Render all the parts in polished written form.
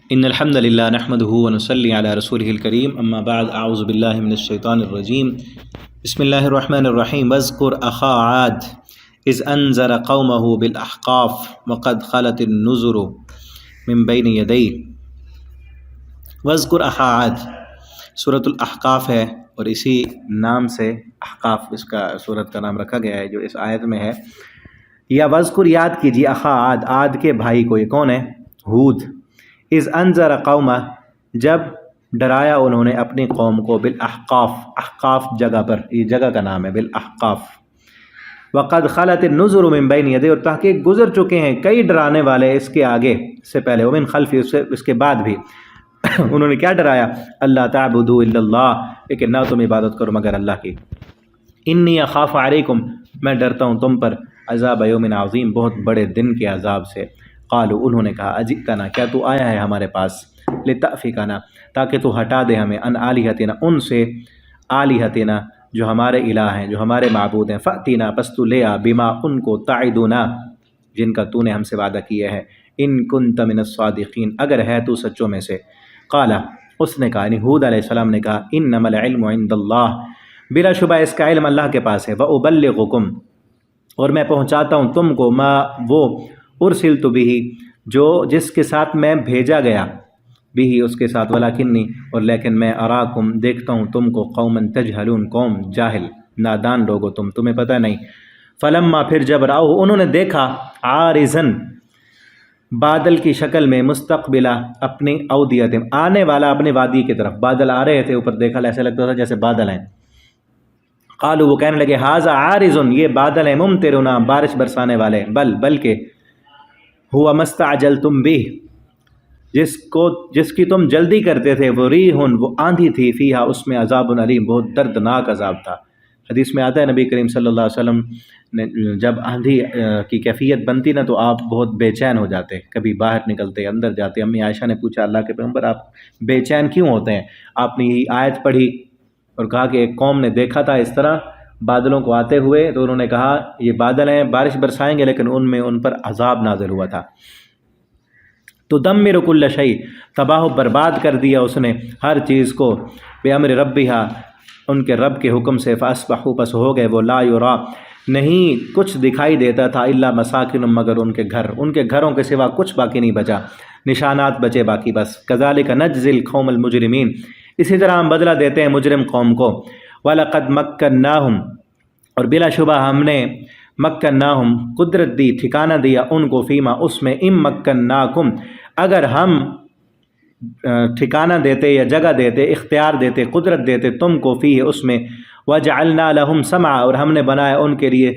ان الحمد للہ نحمده ونصلی علی رسوله الکریم اما بعد اعوذ باللہ من الشیطان الرجیم بسم اللہ الرحمن الرحیم واذکر اخا عاد اذ انذر قومه بالاحقاف وقد خلت النذر من بین یدیہ۔ واذکر اخا عاد سورۃ الاحقاف ہے اور اسی نام سے احقاف اس کا سورت کا نام رکھا گیا ہے جو اس آیت میں ہے۔ یا واذکر یاد کیجیے اخا عاد، عاد کے بھائی کو، یہ کون ہے؟ ہود۔ اذ انذر قومہ جب ڈرایا انہوں نے اپنی قوم کو، بالاحقاف، احقاف جگہ پر، یہ جگہ کا نام ہے بالاحقاف۔ وقد خلت النذر من بین یدیہ، اور تحقیق گزر چکے ہیں کئی ڈرانے والے اس کے آگے سے پہلے، ومن خلفہ، اس کے بعد بھی۔ انہوں نے کیا ڈرایا؟ اللہ تعبدوا الا اللہ، لیکن نہ تم عبادت کرو مگر اللہ کی۔ انی اخاف علیکم، میں ڈرتا ہوں تم پر، عذاب یوم عظیم، بہت بڑے دن کے عذاب سے۔ قالوا، انہوں نے کہا، اجئتنا، کیا تو آیا ہے ہمارے پاس، لتأفکنا، تاکہ تو ہٹا دے ہمیں، ان آلہتنا، ان سے، آلہتنا جو ہمارے الہ ہیں، جو ہمارے معبود ہیں، فأتنا، پس تو لے آ، بما، ان کو، تعدنا، جن کا تو نے ہم سے وعدہ کیا ہے، ان کنت من الصادقین، اگر ہے تو سچوں میں سے۔ قال، اس نے کہا، یعنی ہود علیہ السلام نے کہا، انما العلم عند اللہ، بلا شبہ اس کا علم اللہ کے پاس ہے، وأبلغکم، اور میں پہنچاتا ہوں تم کو، ما، وہ، ارسلت بہ، جو جس کے ساتھ میں بھیجا گیا، بہ، اس کے ساتھ، ولکنی، اور لیکن میں، اراکم، دیکھتا ہوں تم کو، قوما تجہلون، قوم جاہل، نادان لوگ ہو تم، تمہیں پتہ نہیں۔ فلما، پھر جب راؤ، انہوں نے دیکھا، عارضاً، بادل کی شکل میں، مستقبلا، اپنی اودیت، آنے والا اپنے وادی کی طرف، بادل آ رہے تھے اوپر، دیکھا ایسے لگتا تھا جیسے بادل ہیں۔ قالوا، وہ کہنے لگے، ھذا عارض، یہ بادل ہیں، ممطرنا، بارش برسانے والے، بلکہ ہوا ما استعجلتم بہ، جس کی تم جلدی کرتے تھے، وہ ریح، وہ آندھی تھی، فیہا، اس میں، عذاب علیم، بہت دردناک عذاب تھا۔ حدیث میں آتا ہے نبی کریم صلی اللہ علیہ وسلم نے جب آندھی کی کیفیت بنتی نا تو آپ بہت بے چین ہو جاتے، کبھی باہر نکلتے، اندر جاتے۔ امی عائشہ نے پوچھا، اللہ کے پیغمبر آپ بے چین کیوں ہوتے ہیں؟ آپ نے یہی آیت پڑھی اور کہا کہ ایک قوم نے دیکھا تھا اس طرح بادلوں کو آتے ہوئے، تو انہوں نے کہا یہ بادل ہیں، بارش برسائیں گے، لیکن ان پر عذاب نازل ہوا تھا۔ تدمر کل شیء، تباہ و برباد کر دیا اس نے ہر چیز کو، بامر ربہا، ان کے رب کے حکم سے، فاصبحوا، پس ہو گئے وہ، لا یرا، نہیں کچھ دکھائی دیتا تھا، الا مساکن، مگر ان کے گھر، ان کے گھروں کے سوا کچھ باقی نہیں بچا، نشانات بچے باقی بس۔ کذالک نجزی القوم المجرمین، اسی طرح ہم بدلہ دیتے ہیں مجرم قوم کو۔ وَلَقَدْ مَكَّنَّاهُمْ، اور بلا شبہ ہم نے، مکناہم، قدرت دی، ٹھکانہ دیا ان کو، فیما، اس میں، ام مکناکم، اگر ہم ٹھکانہ دیتے یا جگہ دیتے، اختیار دیتے، قدرت دیتے تم کو، فیہ، اس میں، وجعلنا لہم سمعا، اور ہم نے بنایا ان کے لیے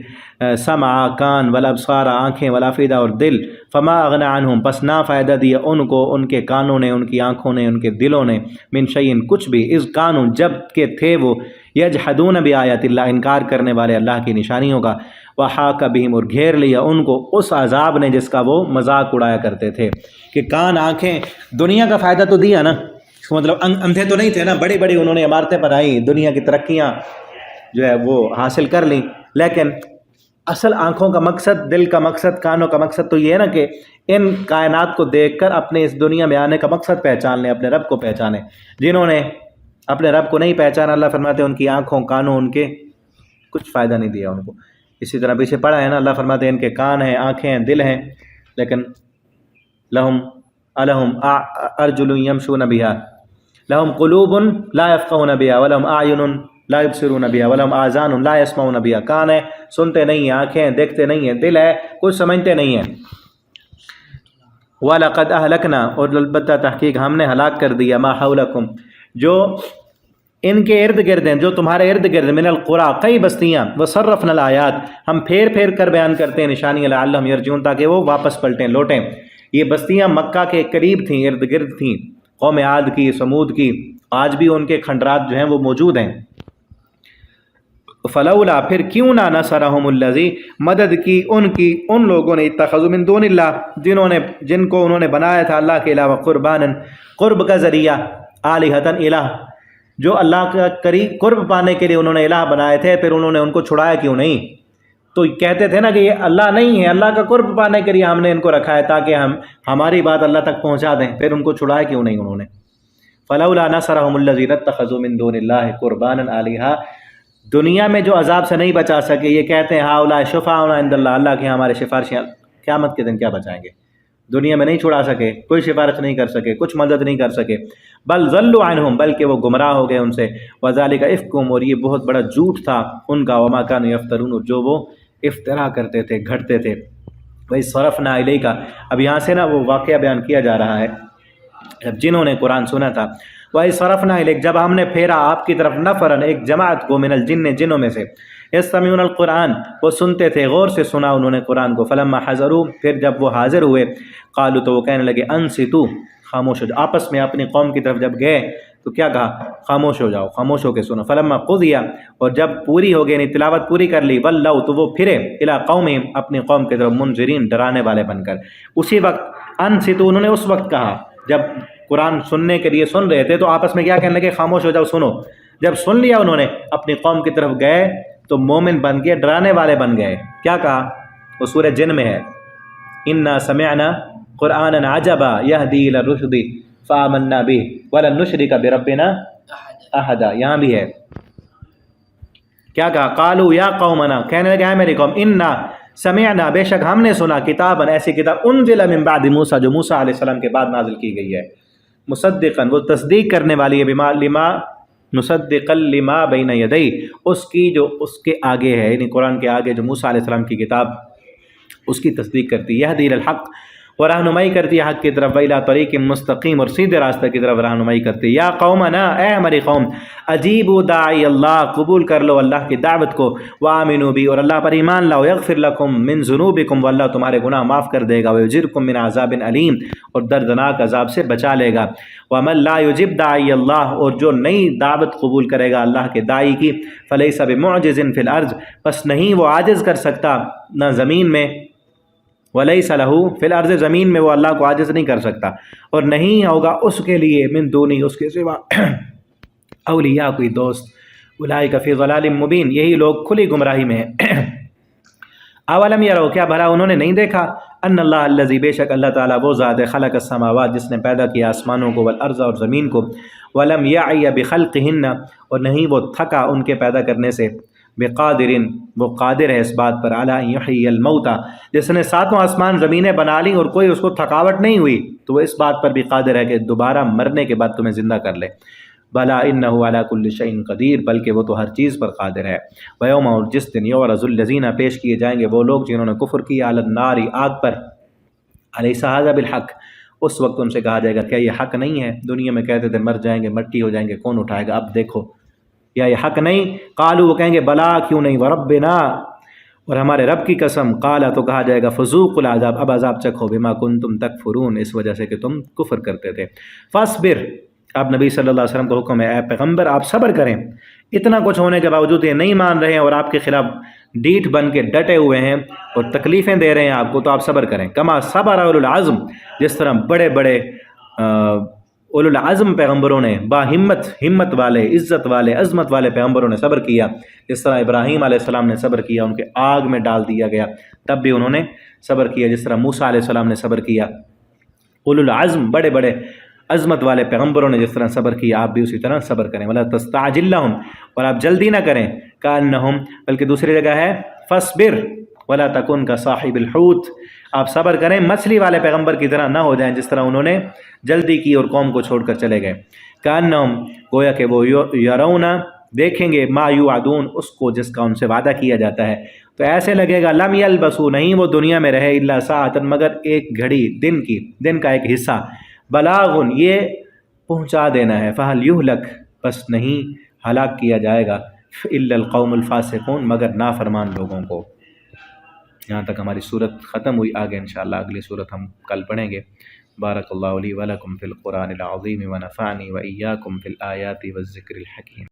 سمعا، کان، والابصار، آنکھیں، والافئدہ، اور دل، فما اغنی عنہم، پس نہ فائدہ دیا ان کو، ان کے کانوں نے، ان کی آنکھوں نے، ان کے دلوں نے، من شیئن، کچھ بھی، اذ کانوا، جب کہ تھے وہ، یجحدون بآیات اللہ، انکار کرنے والے اللہ کی نشانیوں کا، وحاک بہم، اور گھیر لیا ان کو اس عذاب نے جس کا وہ مذاق اڑایا کرتے تھے۔ کہ کان، آنکھیں، دنیا کا فائدہ تو دیا نا، اس کا مطلب اندھے تو نہیں تھے نا، بڑی بڑی انہوں نے عمارتیں بنائی، دنیا کی ترقیاں جو ہے وہ حاصل کر لیں، لیکن اصل آنکھوں کا مقصد، دل کا مقصد، کانوں کا مقصد تو یہ ہے نا کہ ان کائنات کو دیکھ کر اپنے اس دنیا میں آنے کا مقصد پہچان لیں، اپنے رب کو پہچانیں۔ جنہوں نے اپنے رب کو نہیں پہچانا، اللہ فرماتے ہیں ان کی آنکھوں، کانوں، ان کے کچھ فائدہ نہیں دیا ان کو۔ اسی طرح پیچھے پڑھا ہے نا، اللہ فرماتے ہیں ان کے کان ہیں، آنکھیں ہیں، دل ہیں، لیکن لہم ارجل یمشون بہا، لہم قلوب لا یفقہون بہا، ولہم اعین لا یبصرون بہا، ولہم آذان لا یسمعون بہا، کان ہے، سنتے نہیں ہیں، آنکھیں ہیں، دیکھتے نہیں ہیں، دل ہے، کچھ سمجھتے نہیں ہیں۔ وَلَقَدْ أَهْلَكْنَا، اور البتہ تحقیق ہم نے ہلاک کر دیا، مَا حَوْلَكُمْ، جو ان کے ارد گرد ہیں، جو تمہارے ارد گرد، من القریٰ، کئی بستیاں، وصرفنا الآیات، ہم پھیر پھیر کر بیان کرتے ہیں نشانیاں، لعلہم یرجعون، تاکہ وہ واپس پلٹیں، لوٹیں۔ یہ بستیاں مکہ کے قریب تھیں، ارد گرد تھیں، قوم عاد کی، سمود کی، آج بھی ان کے کھنڈرات جو ہیں وہ موجود ہیں۔ فلولا، پھر کیوں نہ، نصرہم الذی، مدد کی ان لوگوں نے، اتخذوا من دون اللہ، جن کو انہوں نے بنایا تھا اللہ کے علاوہ، قربانا، قرب کا ذریعہ، آلہۃ، الہ، جو اللہ کا قرب پانے کے لیے انہوں نے الہ بنائے تھے، پھر انہوں نے ان کو چھڑایا کیوں نہیں؟ تو کہتے تھے نا کہ یہ اللہ نہیں ہے، اللہ کا قرب پانے کے لیے ہم نے ان کو رکھا ہے تاکہ ہماری بات اللہ تک پہنچا دیں، پھر ان کو چھڑائے کیوں نہیں انہوں نے؟ فلولا نصرهم الذين اتخذوا من دون الله قربانا آلهة، دنیا میں جو عذاب سے نہیں بچا سکے، یہ کہتے ہیں ہؤلاء شفاعنا عند اللہ، اللہ کے ہمارے سفارشیں، قیامت کے دن کیا بچائیں گے؟ دنیا میں نہیں چھڑا سکے، کوئی سفارش نہیں کر سکے، کچھ مدد نہیں کر سکے، بل ضلوا عنہم، بلکہ وہ گمراہ ہو گئے ان سے، وذالک افکہم، اور یہ بہت بڑا جھوٹ تھا ان کا، وما کانوا یفترون، جو وہ افترا کرتے تھے، گھڑتے تھے۔ وَإِذْ صَرَفْنَا إِلَيْكَ، اب یہاں سے نا وہ واقعہ بیان کیا جا رہا ہے جب جنہوں نے قرآن سنا تھا، وَإِذْ صَرَفْنَا إِلَيْكَ، جب ہم نے پھیرا آپ کی طرف نفرًا، ایک جماعت کو، من الجن، جنوں میں سے، یستمعون القرآن، وہ سنتے تھے، غور سے سنا انہوں نے قرآن کو، فلما حضروا، پھر جب وہ حاضر ہوئے، قالوا، تو وہ کہنے لگے، انصتوا، خاموش ہو جاؤ، آپس میں اپنی قوم کی طرف جب گئے تو کیا کہا؟ خاموش ہو جاؤ، خاموش ہو کے سنو، فلما قضی، اور جب پوری ہو گئی، یعنی تلاوت پوری کر لی، ولوا، تو وہ پھرے، الی قومہم، اپنی قوم کی طرف، منذرین، ڈرانے والے بن کر۔ اسی وقت انصتوا، انہوں نے اس وقت کہا جب قرآن سننے کے لیے سن رہے تھے تو آپس میں کیا کہنے لگے؟ خاموش ہو جاؤ، سنو۔ جب سن لیا انہوں نے، اپنی قوم کی طرف گئے تو مومن بن کے ڈرانے والے بن گئے۔ کیا کہا؟ وہ سورہ جن میں ہے، انا سمعنا قرآنا عجبا یہدی الی الرشد فآمنا بہ ولن نشرک بربنا احدا، یہاں بھی ہے۔ کیا کہا؟ قالوا یا قومنا، کہنے لگے ہے میری قوم، انا سمعنا، بے شک ہم نے سنا، کتاباً، ایسی کتاب، انزل من بعد موسیٰ، جو موسیٰ علیہ السلام کے بعد نازل کی گئی ہے، مصدقاً، وہ تصدیق کرنے والی ہے، بما لما، مصدقا لما بین یدی، اس کی جو اس کے آگے ہے، یعنی قرآن کے آگے جو موسیٰ علیہ السلام کی کتاب، اس کی تصدیق کرتی ہے، یہدی الی الحق، وہ رہنمائی کرتی ہے حق کی طرف، وإلی طریق مستقیم، اور سیدھے راستے کی طرف رہنمائی کرتی ہے۔ یا قومنا، اے ہماری قوم، اجیبوا داعی اللہ، قبول کر لو اللہ کی دعوت کو، وآمنوا بی، اور اللہ پر ایمان لاؤ، یغفر لکم من ذنوبکم، واللہ تمہارے گناہ معاف کر دے گا، ویجرکم من عذاب علیم، اور دردناک عذاب سے بچا لے گا۔ ومن لا یجب داعی اللہ، اور جو نئی دعوت قبول کرے گا اللہ کے داعی کی، فلیس بمعجز فی الارض، بس نہیں وہ عاجز کر سکتا نہ زمین میں، وَلَيْسَ لَهُ فِي الْأَرْضِ، زمین میں وہ اللہ کو عاجز نہیں کر سکتا، اور نہیں ہوگا اس کے لیے، من دونی، اس کے سوا، اولیاء، کوئی دوست، اولئک فی ضلال مبین، یہی لوگ کھلی گمراہی میں ہیں۔ اولم یروا، کیا بھلا انہوں نے نہیں دیکھا، ان اللہ الذی، بے شک اللہ تعالیٰ وہ ذات ہے، خلق السماوات، جس نے پیدا کیا آسمانوں کو، والارض، اور زمین کو، ولم یعی بخلقہن، اور نہیں وہ تھکا ان کے پیدا کرنے سے، بقادر، وہ قادر ہے اس بات پر، علی ان یحیی الموتى، جس نے ساتوں آسمان زمینیں بنا لی اور کوئی اس کو تھکاوٹ نہیں ہوئی، تو وہ اس بات پر بھی قادر ہے کہ دوبارہ مرنے کے بعد تمہیں زندہ کر لے۔ بلا انہ علی کل شیء قدیر، بلکہ وہ تو ہر چیز پر قادر ہے۔ ویوم، اور جس دن، یعرض الذین، پیش کیے جائیں گے وہ لوگ جنہوں نے کفر کیا، علی النار، آگ پر، الیس ھذا بالحق، اس وقت ان سے کہا جائے گا کیا یہ حق نہیں ہے؟ دنیا میں کہتے تھے مر جائیں گے، مٹی ہو جائیں گے، کون اٹھائے گا، اب دیکھو، یا یہ حق نہیں؟ قالوا، وہ کہیں گے بلا، کیوں نہیں، وربنا، اور ہمارے رب کی قسم، قالا، تو کہا جائے گا فذوقوا العذاب، اب عذاب چکھو، بما کنتم تکفرون، اس وجہ سے کہ تم کفر کرتے تھے۔ فاصبر، اب نبی صلی اللہ علیہ وسلم کو حکم ہے، اے پیغمبر آپ صبر کریں، اتنا کچھ ہونے کے باوجود یہ نہیں مان رہے ہیں اور آپ کے خلاف ڈیٹھ بن کے ڈٹے ہوئے ہیں اور تکلیفیں دے رہے ہیں آپ کو، تو آپ صبر کریں۔ کما صبر اولو العزم، جس طرح بڑے بڑے اولو العزم پیغمبروں نے، با ہمت، ہمت والے، عزت والے، عظمت والے پیغمبروں نے صبر کیا، جس طرح ابراہیم علیہ السلام نے صبر کیا، ان کے آگ میں ڈال دیا گیا تب بھی انہوں نے صبر کیا، جس طرح موسیٰ علیہ السلام نے صبر کیا، اولو العزم، بڑے بڑے عظمت والے پیغمبروں نے جس طرح صبر کیا، آپ بھی اسی طرح صبر کریں۔ ولا تستعجل لهم، اور آپ جلدی نہ کریں، کأنہم، بلکہ دوسری جگہ ہے فاصبر ولا تکن کصاحب الحوت، آپ صبر کریں، مچھلی والے پیغمبر کی طرح نہ ہو جائیں جس طرح انہوں نے جلدی کی اور قوم کو چھوڑ کر چلے گئے۔ کأنہم، گویا کہ وہ، یرون، دیکھیں گے، ما یوعدون، اس کو جس کا ان سے وعدہ کیا جاتا ہے، تو ایسے لگے گا، لم یلبثوا، نہیں وہ دنیا میں رہے، الا ساعۃ، مگر ایک گھڑی، دن کا ایک حصہ، بلاغن، یہ پہنچا دینا ہے، فہل یہلک، بس نہیں ہلاک کیا جائے گا، الا القوم الفاسقون، مگر نافرمان لوگوں کو۔ یہاں تک ہماری صورت ختم ہوئی، آگے انشاءاللہ اگلی صورت ہم کل پڑھیں گے۔ بارک اللہ لی ولکم فی القرآن العظیم ونفعنی وإیاکم فی الآیات والذکر الحکیم۔